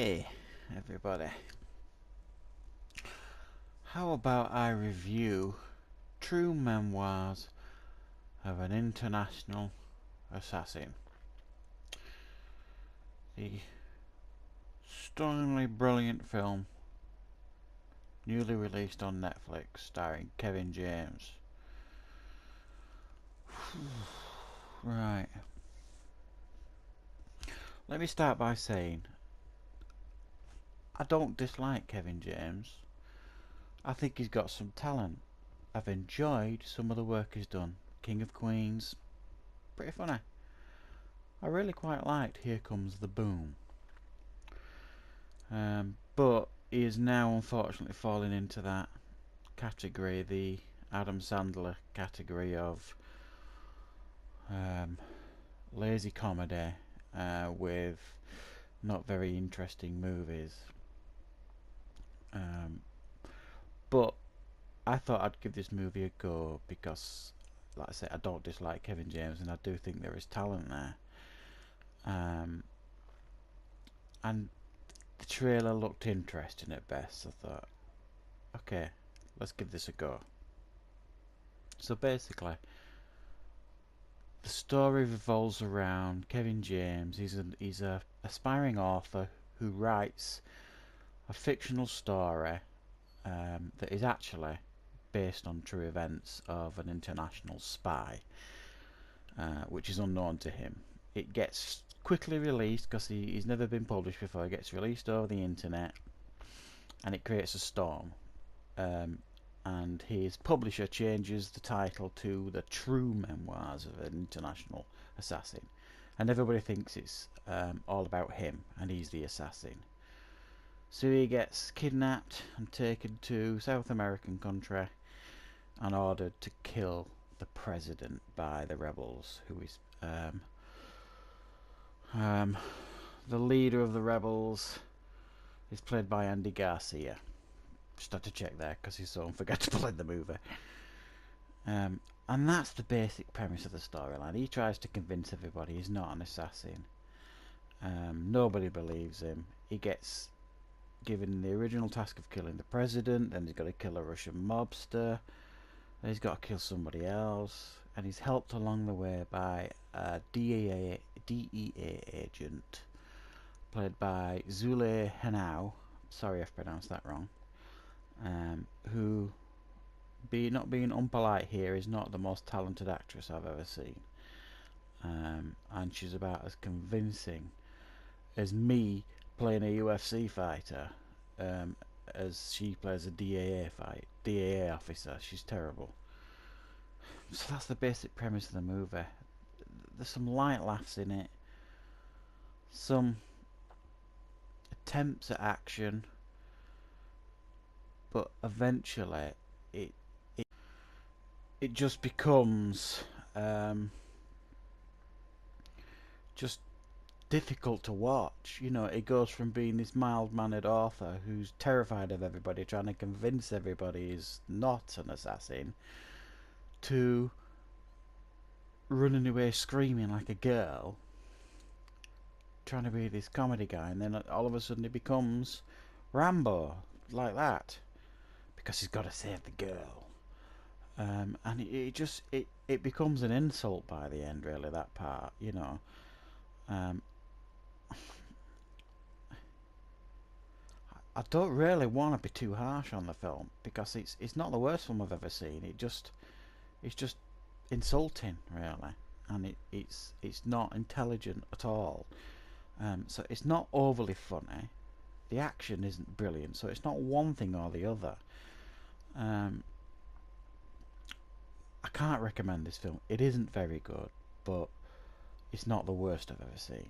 Hey everybody, how about I review True Memoirs of an International Assassin, the stunningly brilliant film newly released on Netflix starring Kevin James. Right, let me start by saying I don't dislike Kevin James. I think he's got some talent. I've enjoyed some of the work he's done. King of Queens, pretty funny. I really quite liked Here Comes the Boom. But he is now unfortunately falling into that category, the Adam Sandler category of lazy comedy with not very interesting movies. But I thought I'd give this movie a go because, like I say, I don't dislike Kevin James and I do think there is talent there. And the trailer looked interesting at best. I thought, okay, let's give this a go. So basically, the story revolves around Kevin James. He's a aspiring author who writes a fictional story that is actually based on true events of an international spy, which is unknown to him. It gets quickly released because he's never been published before. It gets released over the internet, and it creates a storm. And his publisher changes the title to The True Memoirs of an International Assassin, and everybody thinks it's all about him and he's the assassin. So he gets kidnapped and taken to South American country and ordered to kill the president by the rebels, who is the leader of the rebels is played by Andy Garcia. Just had to check there because he's so unforgettable in the movie. And that's the basic premise of the storyline. He tries to convince everybody he's not an assassin. Nobody believes him. He gets given the original task of killing the president, then he's got to kill a Russian mobster, then he's got to kill somebody else, and he's helped along the way by a DEA agent played by Zule Henao. Sorry if I pronounced that wrong. Who, not being unpolite here, is not the most talented actress I've ever seen. And she's about as convincing as me playing a UFC fighter, as she plays a DAA officer. She's terrible. So that's the basic premise of the movie. There's some light laughs in it, some attempts at action, but eventually it just becomes just difficult to watch. You know, it goes from being this mild-mannered author who's terrified of everybody, trying to convince everybody he's not an assassin, to running away screaming like a girl, trying to be this comedy guy, and then all of a sudden it becomes Rambo, like that, because he's got to save the girl. And it becomes an insult by the end, really, that part, you know. I don't really want to be too harsh on the film because it's not the worst film I've ever seen. It's just insulting, really, and it's not intelligent at all. So it's not overly funny. The action isn't brilliant, so it's not one thing or the other. I can't recommend this film. It isn't very good, but it's not the worst I've ever seen.